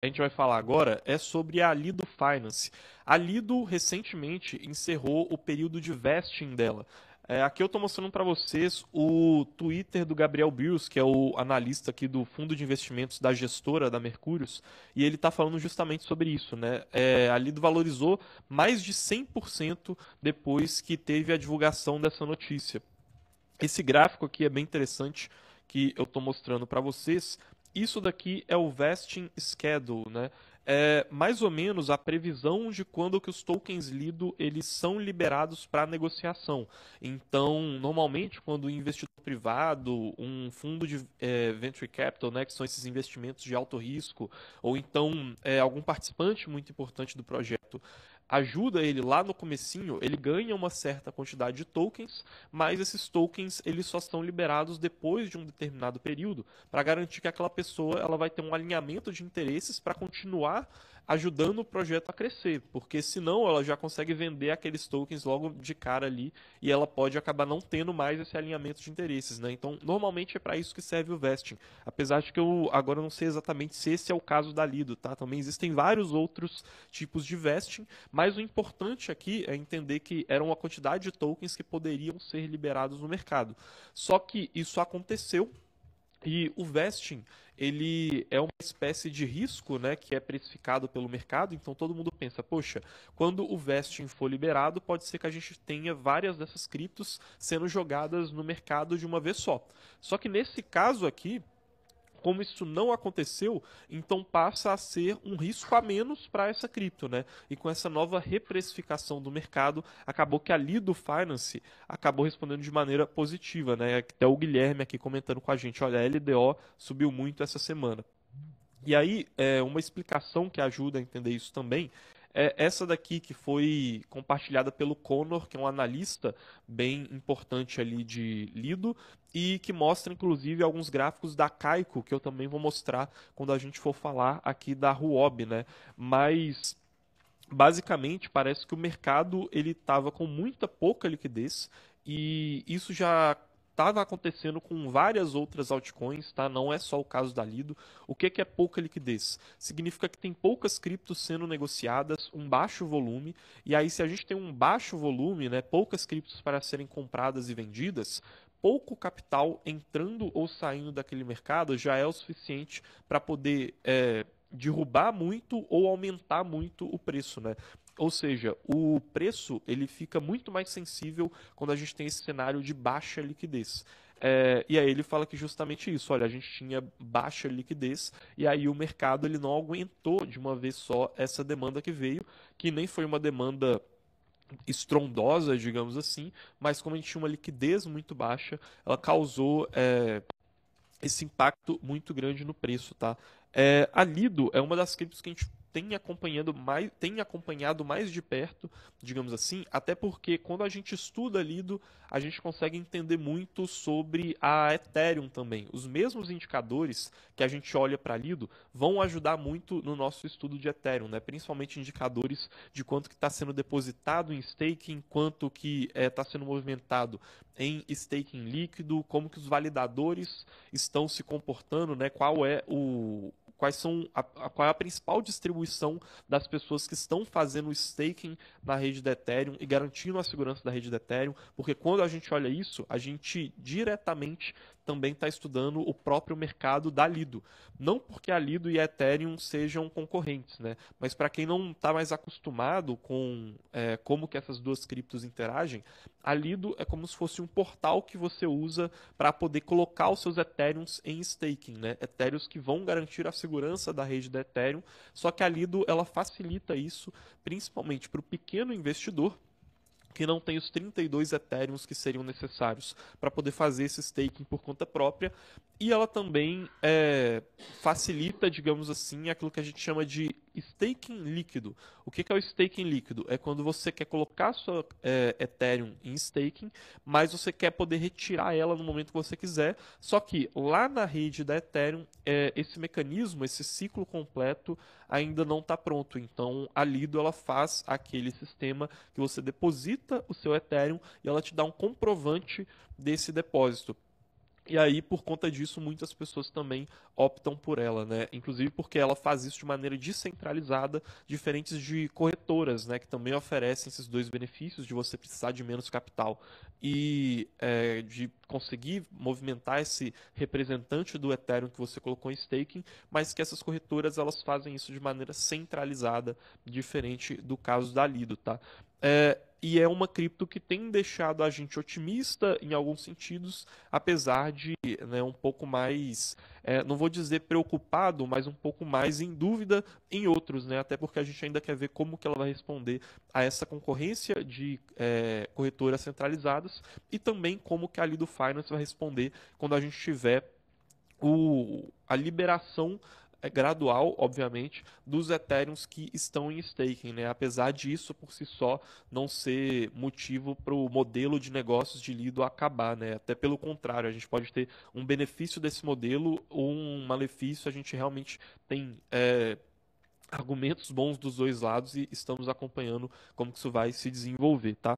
a gente vai falar agora é sobre a Lido Finance. A Lido recentemente encerrou o período de vesting dela. Aqui eu estou mostrando para vocês o Twitter do Gabriel Birs, que é o analista aqui do fundo de investimentos da gestora da Mercúrios, e ele está falando justamente sobre isso, né? A Lido valorizou mais de 100% depois que teve a divulgação dessa notícia. Esse gráfico aqui é bem interessante que eu estou mostrando para vocês. Isso daqui é o vesting schedule, né? É mais ou menos a previsão de quando que os tokens Lido eles são liberados para negociação. Então, normalmente, quando um investidor privado, um fundo de venture capital, né, que são esses investimentos de alto risco, ou então algum participante muito importante do projeto, ajuda ele lá no comecinho, ele ganha uma certa quantidade de tokens, mas esses tokens eles só são liberados depois de um determinado período, para garantir que aquela pessoa ela vai ter um alinhamento de interesses para continuar ajudando o projeto a crescer, porque senão ela já consegue vender aqueles tokens logo de cara ali e ela pode acabar não tendo mais esse alinhamento de interesses, né? Então, normalmente é para isso que serve o vesting. Apesar de que eu agora não sei exatamente se esse é o caso da Lido, tá? Também existem vários outros tipos de vesting, mas o importante aqui é entender que era uma quantidade de tokens que poderiam ser liberados no mercado. Só que isso aconteceu e o vesting, ele é uma espécie de risco, né, que é precificado pelo mercado, então todo mundo pensa, poxa, quando o vesting for liberado, pode ser que a gente tenha várias dessas criptos sendo jogadas no mercado de uma vez só. Só que nesse caso aqui, como isso não aconteceu, então passa a ser um risco a menos para essa cripto, né? E com essa nova reprecificação do mercado, acabou que a Lido Finance acabou respondendo de maneira positiva, né? Até o Guilherme aqui comentando com a gente, olha, a LDO subiu muito essa semana. E aí, uma explicação que ajuda a entender isso também é essa daqui que foi compartilhada pelo Conor, que é um analista bem importante ali de Lido, e que mostra inclusive alguns gráficos da Caico, que eu também vou mostrar quando a gente for falar aqui da Huobi, né? Mas basicamente parece que o mercado ele estava com muita pouca liquidez e isso já estava acontecendo com várias outras altcoins, tá? Não é só o caso da Lido. O que é pouca liquidez? Significa que tem poucas criptos sendo negociadas, um baixo volume, e aí se a gente tem um baixo volume, né, poucas criptos para serem compradas e vendidas, pouco capital entrando ou saindo daquele mercado já é o suficiente para poder derrubar muito ou aumentar muito o preço, né? Ou seja, o preço ele fica muito mais sensível quando a gente tem esse cenário de baixa liquidez. E aí ele fala que justamente isso, olha, a gente tinha baixa liquidez e aí o mercado ele não aguentou de uma vez só essa demanda que veio, que nem foi uma demanda estrondosa, digamos assim, mas como a gente tinha uma liquidez muito baixa, ela causou esse impacto muito grande no preço, tá? A Lido é uma das criptos que a gente tem acompanhado mais de perto, digamos assim, até porque quando a gente estuda Lido, a gente consegue entender muito sobre a Ethereum também. Os mesmos indicadores que a gente olha para Lido vão ajudar muito no nosso estudo de Ethereum, né? Principalmente indicadores de quanto que está sendo depositado em staking, quanto que está sendo movimentado em staking líquido, como que os validadores estão se comportando, né? Qual é a principal distribuição das pessoas que estão fazendo o staking na rede da Ethereum e garantindo a segurança da rede da Ethereum, porque quando a gente olha isso, a gente diretamente também está estudando o próprio mercado da Lido. Não porque a Lido e a Ethereum sejam concorrentes, né? Mas para quem não está mais acostumado com como que essas duas criptos interagem, a Lido é como se fosse um portal que você usa para poder colocar os seus Ethereums em staking, né? Ethereums que vão garantir a segurança da rede da Ethereum, só que a Lido ela facilita isso principalmente para o pequeno investidor que não tem os 32 Ethereums que seriam necessários para poder fazer esse staking por conta própria. E ela também facilita, digamos assim, aquilo que a gente chama de staking líquido. O que é o staking líquido? É quando você quer colocar sua Ethereum em staking, mas você quer poder retirar ela no momento que você quiser. Só que lá na rede da Ethereum, esse mecanismo, esse ciclo completo ainda não está pronto. Então a Lido ela faz aquele sistema que você deposita o seu Ethereum e ela te dá um comprovante desse depósito. E aí, por conta disso, muitas pessoas também optam por ela, né? Inclusive porque ela faz isso de maneira descentralizada, diferentes de corretoras, né? Que também oferecem esses dois benefícios de você precisar de menos capital e de conseguir movimentar esse representante do Ethereum que você colocou em staking, mas que essas corretoras elas fazem isso de maneira centralizada, diferente do caso da Lido, tá? E é uma cripto que tem deixado a gente otimista em alguns sentidos, apesar de, né, um pouco mais, não vou dizer preocupado, mas um pouco mais em dúvida em outros, né? Até porque a gente ainda quer ver como que ela vai responder a essa concorrência de corretoras centralizadas e também como que a Lido Finance vai responder quando a gente tiver a liberação gradual, obviamente, dos Ethereums que estão em staking, né? Apesar disso, por si só, não ser motivo para o modelo de negócios de Lido acabar, né? Até pelo contrário, a gente pode ter um benefício desse modelo ou um malefício, a gente realmente tem argumentos bons dos dois lados e estamos acompanhando como que isso vai se desenvolver, tá?